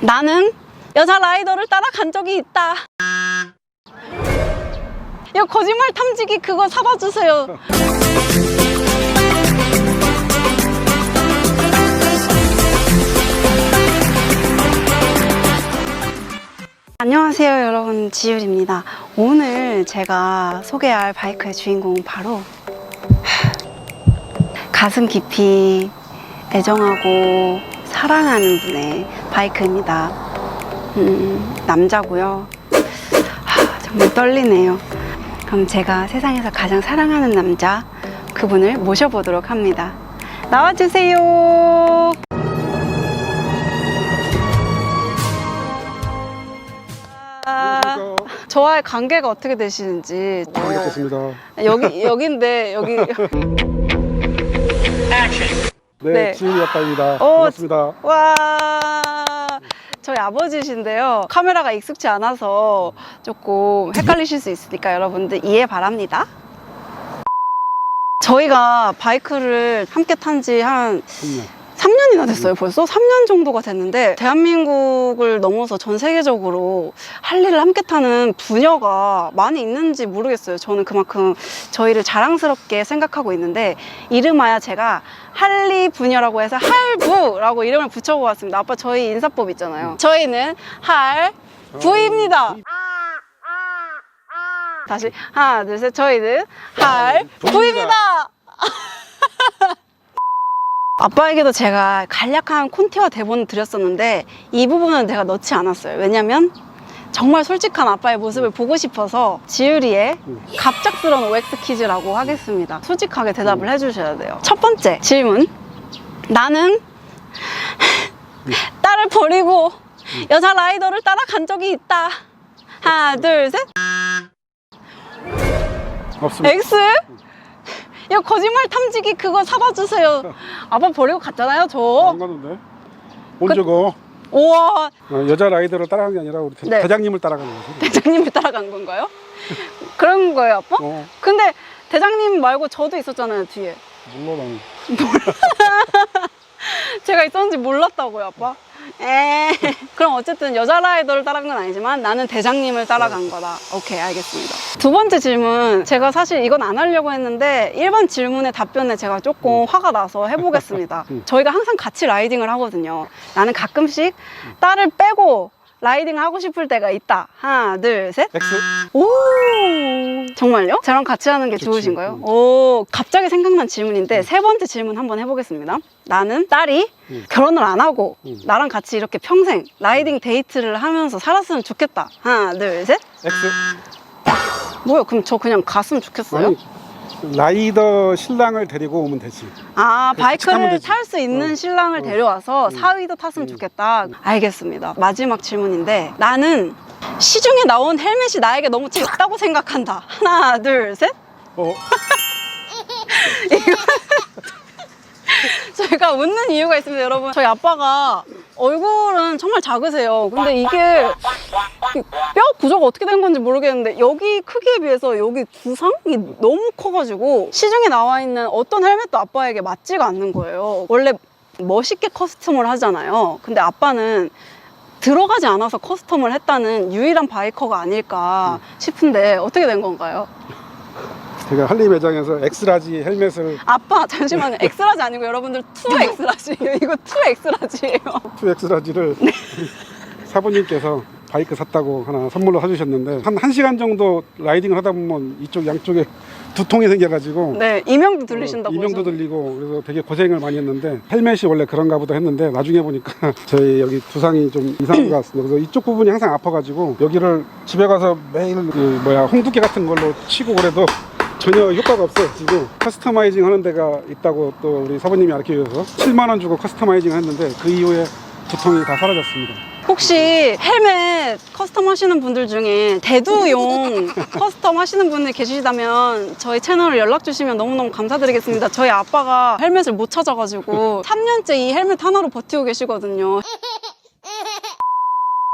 나는 여자 라이더를 따라간 적이 있다. 이거 거짓말 탐지기 그거 사다 주세요. 안녕하세요 여러분, 지율입니다. 오늘 제가 소개할 바이크의 주인공은 바로 가슴 깊이 애정하고 사랑하는 분의 바이크입니다. 남자고요. 정말 떨리네요. 그럼 제가 세상에서 가장 사랑하는 남자, 그분을 모셔보도록 합니다. 나와주세요. 저와의 관계가 어떻게 되시는지. 반갑습니다. 여긴데 여기. 네, 지훈이 아빠입니다. 반갑습니다. 와, 저희 아버지신데요. 카메라가 익숙치 않아서 조금 헷갈리실 수 있으니까 여러분들 이해 바랍니다. 저희가 바이크를 함께 탄 지 한 3년이나 됐어요. 벌써 3년 정도가 됐는데, 대한민국을 넘어서 전 세계적으로 할리를 함께 타는 부녀가 많이 있는지 모르겠어요. 저는 그만큼 저희를 자랑스럽게 생각하고 있는데, 이름하여 제가 할리 부녀라고 해서 할부라고 이름을 붙여보았습니다. 아빠, 저희 인사법 있잖아요. 저희는 할부입니다. 다시 하나 둘 셋, 저희는 할부입니다. 아빠에게도 제가 간략한 콘티와 대본을 드렸었는데 이 부분은 제가 넣지 않았어요. 왜냐면 정말 솔직한 아빠의 모습을 보고 싶어서 지율이의 갑작스러운 OX 퀴즈라고 하겠습니다. 솔직하게 대답을 해주셔야 돼요. 첫 번째 질문. 나는 딸을 버리고 여자 라이더를 따라간 적이 있다. 하나 둘 셋. 없습니다. X? 이거 거짓말 탐지기 그거 사다 주세요. 아빠 버리고 갔잖아요, 저. 안 가는데? 언제고? 우와. 여자 라이더를 따라간 게 아니라 우리 네. 대장님을 따라간 거지. 대장님을 따라간 건가요? 그런 거예요, 아빠? 근데 대장님 말고 저도 있었잖아요, 뒤에. 몰라, 나는. 제가 있었는지 몰랐다고요, 아빠? 그럼 어쨌든 여자 라이더를 따라간 건 아니지만 나는 대장님을 따라간 거다. 오케이, 알겠습니다. 두 번째 질문, 제가 사실 이건 안 하려고 했는데 1번 질문의 답변에 제가 조금 화가 나서 해보겠습니다. 저희가 항상 같이 라이딩을 하거든요. 나는 가끔씩 딸을 빼고 라이딩을 하고 싶을 때가 있다. 하나 둘 셋. X. 오, 정말요? 저랑 같이 하는 게 그치. 좋으신가요? 오, 갑자기 생각난 질문인데 세 번째 질문 한번 해보겠습니다. 나는 딸이 결혼을 안 하고 나랑 같이 이렇게 평생 라이딩 데이트를 하면서 살았으면 좋겠다. 하나 둘 셋. X. 뭐요? 그럼 저 그냥 갔으면 좋겠어요? 아니, 라이더 신랑을 데리고 오면 되지. 아, 같이 타면 바이크를 되지. 탈 수 있는 신랑을 데려와서 사위도 탔으면 좋겠다. 알겠습니다. 마지막 질문인데, 나는 시중에 나온 헬멧이 나에게 너무 작다고 생각한다. 하나 둘 셋. 저희가 웃는 이유가 있습니다, 여러분. 저희 아빠가 얼굴은 정말 작으세요. 근데 이게 뼈 구조가 어떻게 된 건지 모르겠는데 여기 크기에 비해서 여기 두상이 너무 커가지고 시중에 나와 있는 어떤 헬멧도 아빠에게 맞지가 않는 거예요. 원래 멋있게 커스텀을 하잖아요. 근데 아빠는 들어가지 않아서 커스텀을 했다는 유일한 바이커가 아닐까 싶은데 어떻게 된 건가요? 제가 할리 매장에서 엑스라지 헬멧을. 아빠, 잠시만요. 엑스라지 아니고 여러분들 2엑스라지예요. 이거 2엑스라지예요. 2X라지를 사부님께서 바이크 샀다고 하나 선물로 사주셨는데, 한 1시간 정도 라이딩을 하다 보면 이쪽 양쪽에 두통이 생겨가지고 네, 이명도 들리신다고. 이명도 들리고, 그래서 되게 고생을 많이 했는데, 헬멧이 원래 그런가 보다 했는데 나중에 보니까 저희 여기 두상이 좀 이상한 것 같습니다. 그래서 이쪽 부분이 항상 아파가지고 여기를 집에 가서 매일 홍두깨 같은 걸로 치고 그래도 전혀 효과가 없어요. 지금 커스터마이징 하는 데가 있다고 또 우리 사부님이 알려줘서 7만 원 주고 커스터마이징 했는데 그 이후에 두통이 다 사라졌습니다. 혹시 헬멧 커스텀 하시는 분들 중에 대두용 커스텀 하시는 분들 계시다면 저희 채널을 연락 주시면 너무너무 감사드리겠습니다. 저희 아빠가 헬멧을 못 찾아가지고 3년째 이 헬멧 하나로 버티고 계시거든요.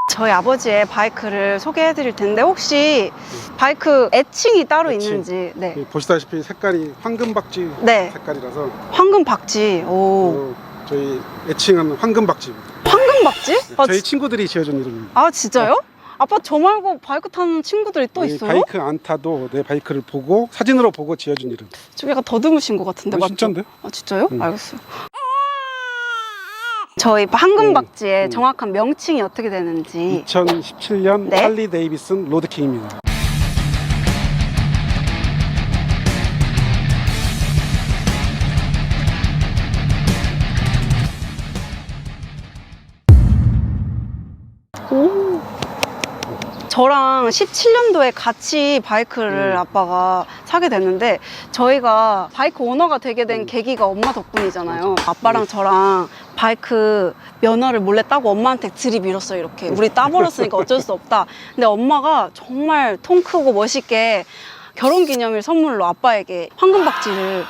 저희 아버지의 바이크를 소개해 드릴 텐데 혹시 바이크 애칭이 따로 애칭. 있는지. 네. 보시다시피 색깔이 황금박쥐 네. 색깔이라서 황금 박쥐. 오. 저희 애칭은 황금박쥐입니다. 황금 황금박쥐? 아, 저희 친구들이 지어준 이름입니다. 아 진짜요? 아빠 저 말고 바이크 타는 친구들이 또 아니, 있어요? 바이크 안 타도 내 바이크를 보고 사진으로 보고 지어준 이름. 좀 약간 더듬으신 것 같은데 맞죠? 진짜인데? 아 진짜요? 응. 알겠어요. 저희 황금박쥐의 응. 정확한 명칭이 어떻게 되는지 2017년 네? 할리 데이비슨 로드킹입니다. 저랑 17년도에 같이 바이크를 아빠가 사게 됐는데 저희가 바이크 오너가 되게 된 계기가 엄마 덕분이잖아요. 아빠랑 저랑 바이크 면허를 몰래 따고 엄마한테 들이밀었어요. 이렇게 우리 따버렸으니까 어쩔 수 없다. 근데 엄마가 정말 통 크고 멋있게 결혼기념일 선물로 아빠에게 황금박쥐를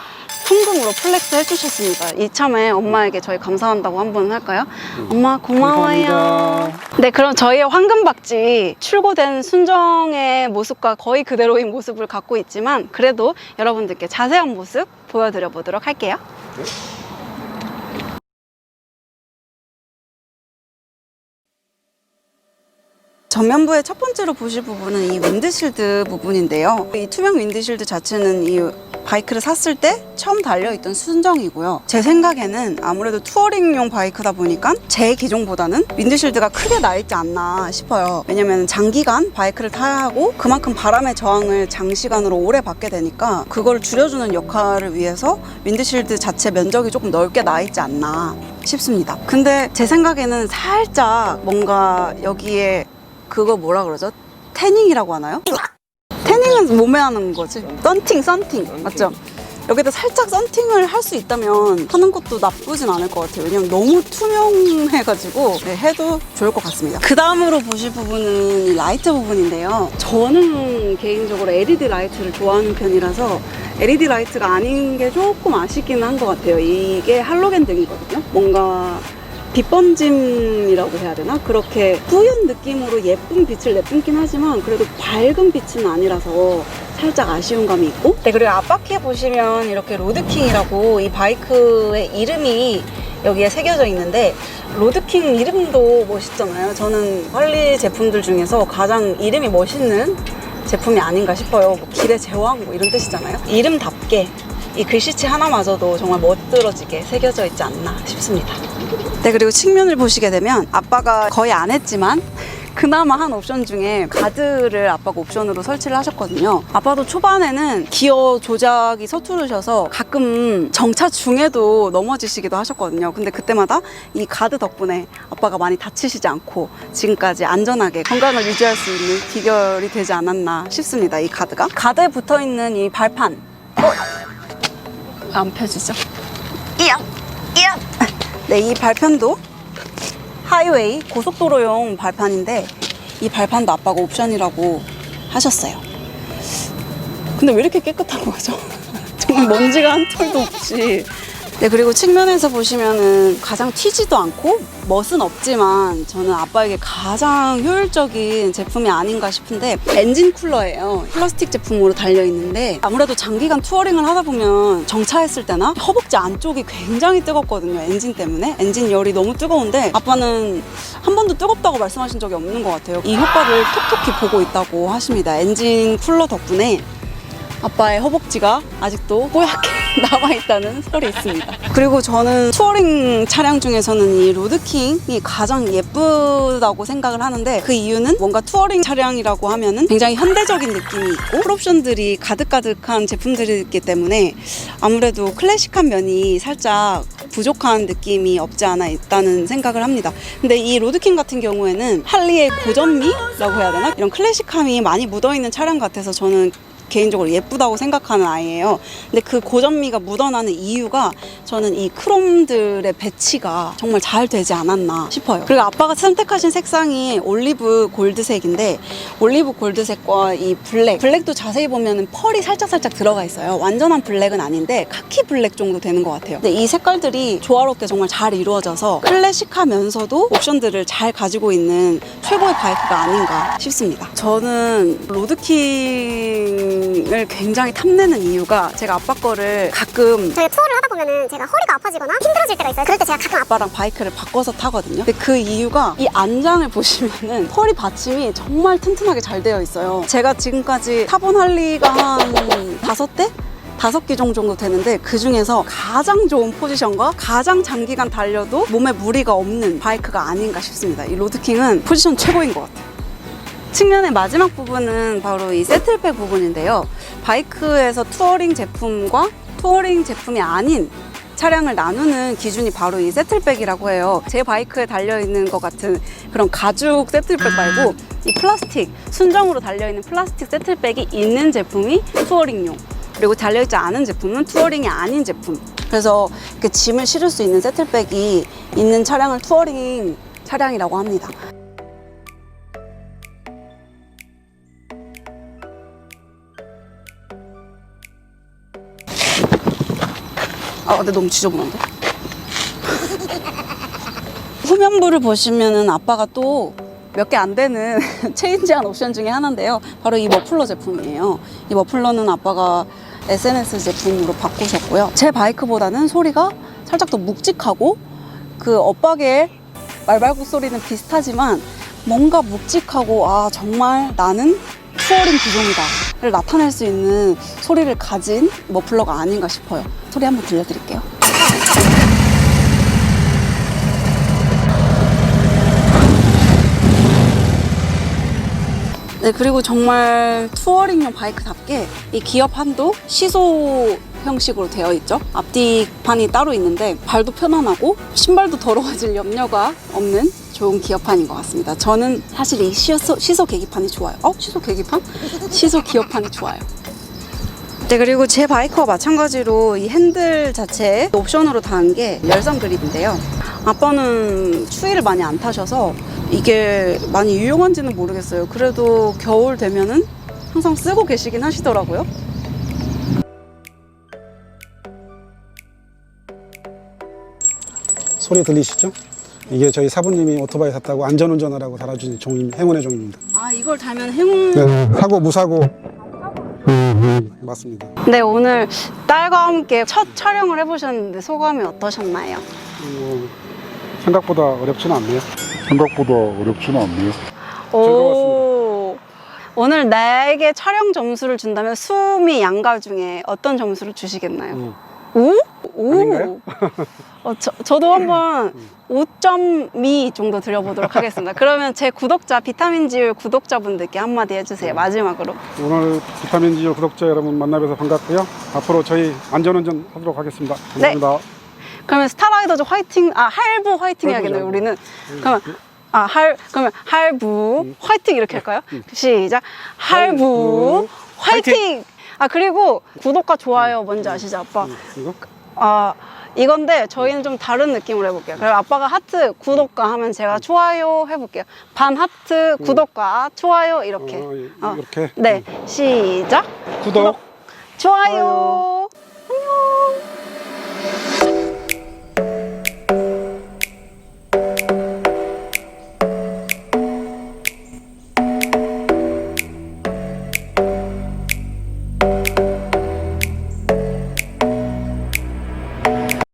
현금으로 플렉스 해주셨습니다. 이참에 엄마에게 저희 감사한다고 한번 할까요? 엄마 고마워요. 감사합니다. 네, 그럼 저희의 황금박쥐 출고된 순정의 모습과 거의 그대로인 모습을 갖고 있지만 그래도 여러분들께 자세한 모습 보여드려 보도록 할게요. 전면부의 첫 번째로 보실 부분은 이 윈드실드 부분인데요. 이 투명 윈드실드 자체는 이 바이크를 샀을 때 처음 달려있던 순정이고요. 제 생각에는 아무래도 투어링용 바이크다 보니까 제 기종보다는 윈드실드가 크게 나있지 않나 싶어요. 왜냐면 장기간 바이크를 타야 하고 그만큼 바람의 저항을 장시간으로 오래 받게 되니까 그걸 줄여주는 역할을 위해서 윈드실드 자체 면적이 조금 넓게 나있지 않나 싶습니다. 근데 제 생각에는 살짝 뭔가 여기에 그거 뭐라 그러죠? 태닝이라고 하나요? 태닝은 몸에 하는 거지. 썬팅 맞죠? 여기다 살짝 썬팅을 할 수 있다면 하는 것도 나쁘진 않을 것 같아요. 왜냐면 너무 투명해가지고 네, 해도 좋을 것 같습니다. 그 다음으로 보실 부분은 이 라이트 부분인데요. 저는 개인적으로 LED 라이트를 좋아하는 편이라서 LED 라이트가 아닌 게 조금 아쉽긴 한 것 같아요. 이게 할로겐 등이거든요. 뭔가 빛번짐이라고 해야 되나? 그렇게 뿌연 느낌으로 예쁜 빛을 내뿜긴 하지만 그래도 밝은 빛은 아니라서 살짝 아쉬운 감이 있고. 네, 그리고 앞바퀴에 보시면 이렇게 로드킹이라고 이 바이크의 이름이 여기에 새겨져 있는데 로드킹 이름도 멋있잖아요. 저는 할리 제품들 중에서 가장 이름이 멋있는 제품이 아닌가 싶어요. 뭐 길의 제왕 뭐 이런 뜻이잖아요. 이름답게 이 글씨체 하나마저도 정말 멋들어지게 새겨져 있지 않나 싶습니다. 네, 그리고 측면을 보시게 되면 아빠가 거의 안 했지만 그나마 한 옵션 중에 가드를 아빠가 옵션으로 설치를 하셨거든요. 아빠도 초반에는 기어 조작이 서투르셔서 가끔 정차 중에도 넘어지시기도 하셨거든요. 근데 그때마다 이 가드 덕분에 아빠가 많이 다치시지 않고 지금까지 안전하게 건강을 유지할 수 있는 비결이 되지 않았나 싶습니다. 이 가드가. 가드에 붙어있는 이 발판 안 펴지죠? 이야! 네, 이 발판도 하이웨이 고속도로용 발판인데 이 발판도 아빠가 옵션이라고 하셨어요. 근데 왜 이렇게 깨끗한 거죠? 정말 먼지가 한 털도 없이. 네, 그리고 측면에서 보시면은 가장 튀지도 않고 멋은 없지만 저는 아빠에게 가장 효율적인 제품이 아닌가 싶은데 엔진 쿨러예요. 플라스틱 제품으로 달려있는데 아무래도 장기간 투어링을 하다 보면 정차했을 때나 허벅지 안쪽이 굉장히 뜨겁거든요. 엔진 때문에. 엔진 열이 너무 뜨거운데 아빠는 한 번도 뜨겁다고 말씀하신 적이 없는 것 같아요. 이 효과를 톡톡히 보고 있다고 하십니다. 엔진 쿨러 덕분에 아빠의 허벅지가 아직도 뽀얗게 남아있다는 설이 있습니다. 그리고 저는 투어링 차량 중에서는 이 로드킹이 가장 예쁘다고 생각을 하는데 그 이유는 뭔가 투어링 차량이라고 하면은 굉장히 현대적인 느낌이 있고 풀옵션들이 가득가득한 제품들이기 때문에 아무래도 클래식한 면이 살짝 부족한 느낌이 없지 않아 있다는 생각을 합니다. 근데 이 로드킹 같은 경우에는 할리의 고전미라고 해야 되나? 이런 클래식함이 많이 묻어있는 차량 같아서 저는 개인적으로 예쁘다고 생각하는 아이예요. 근데 그 고전미가 묻어나는 이유가 저는 이 크롬들의 배치가 정말 잘 되지 않았나 싶어요. 그리고 아빠가 선택하신 색상이 올리브 골드색인데 올리브 골드색과 이 블랙도 자세히 보면 펄이 살짝살짝 들어가 있어요. 완전한 블랙은 아닌데 카키 블랙 정도 되는 것 같아요. 근데 이 색깔들이 조화롭게 정말 잘 이루어져서 클래식하면서도 옵션들을 잘 가지고 있는 최고의 바이크가 아닌가 싶습니다. 저는 로드킹을 굉장히 탐내는 이유가 제가 아빠 거를 가끔 저희 투어를 하다 보면은 제가 허리가 아파지거나 힘들어질 때가 있어요. 그럴 때 제가 가끔 아빠랑 바이크를 바꿔서 타거든요. 근데 그 이유가 이 안장을 보시면은 허리 받침이 정말 튼튼하게 잘 되어 있어요. 제가 지금까지 타본 할리가 한 5대? 5기종 정도 되는데 그 중에서 가장 좋은 포지션과 가장 장기간 달려도 몸에 무리가 없는 바이크가 아닌가 싶습니다. 이 로드킹은 포지션 최고인 것 같아요. 측면의 마지막 부분은 바로 이 세틀백 부분인데요. 바이크에서 투어링 제품과 투어링 제품이 아닌 차량을 나누는 기준이 바로 이 세틀백이라고 해요. 제 바이크에 달려있는 것 같은 그런 가죽 세틀백 말고 이 플라스틱, 순정으로 달려있는 플라스틱 세틀백이 있는 제품이 투어링용, 그리고 달려있지 않은 제품은 투어링이 아닌 제품. 그래서 이렇게 짐을 실을 수 있는 세틀백이 있는 차량을 투어링 차량이라고 합니다. 근데 너무 지저분한데? 후면부를 보시면은 아빠가 또 몇 개 안 되는 체인지한 옵션 중에 하나인데요. 바로 이 머플러 제품이에요. 이 머플러는 아빠가 SNS 제품으로 바꾸셨고요. 제 바이크보다는 소리가 살짝 더 묵직하고 그 엇박의 말발굽 소리는 비슷하지만 뭔가 묵직하고 아 정말 나는 투어링 기종이다를 나타낼 수 있는 소리를 가진 머플러가 아닌가 싶어요. 소리 한번 들려드릴게요. 네, 그리고 정말 투어링용 바이크답게 이 기어판도 시소 형식으로 되어 있죠. 앞뒤판이 따로 있는데 발도 편안하고 신발도 더러워질 염려가 없는 좋은 기어판인 것 같습니다. 저는 사실 이 시소 계기판이 좋아요. 시소 계기판? 시소 기어판이 좋아요. 네, 그리고 제 바이크와 마찬가지로 이 핸들 자체에 옵션으로 단 게 열선 그립인데요. 아빠는 추위를 많이 안 타셔서 이게 많이 유용한지는 모르겠어요. 그래도 겨울 되면은 항상 쓰고 계시긴 하시더라고요. 소리 들리시죠? 이게 저희 사부님이 오토바이 샀다고 안전운전하라고 달아주신 종입니다. 행운의 종입니다. 아, 이걸 달면 행운... 네, 사고 무사고. 맞습니다. 네, 오늘 딸과 함께 첫 촬영을 해보셨는데 소감이 어떠셨나요? 생각보다 어렵지는 않네요. 오, 오늘 나에게 촬영 점수를 준다면 수미 양가 중에 어떤 점수를 주시겠나요? 5? 오. 아닌가요? 저도 한번 5.2 정도 드려보도록 하겠습니다. 그러면 제 구독자, 비타민지율 구독자분들께 한마디 해주세요. 마지막으로. 오늘 비타민지유 구독자 여러분 만나뵈서 반갑고요. 앞으로 저희 안전운전 하도록 하겠습니다. 감사합니다. 그러면 스타라이더즈 화이팅, 할부 화이팅 해야겠네요, 우리는. 그러면, 그러면 할부 화이팅 이렇게 할까요? 시작. 할부 화이팅! 그리고 구독과 좋아요 뭔지 아시죠, 아빠? 이거? 이건데 저희는 좀 다른 느낌으로 해볼게요. 그럼 아빠가 하트, 구독과 하면 제가 좋아요 해볼게요. 반 하트, 구독과 좋아요 이렇게. 이렇게? 네, 시작. 구독, 좋아요.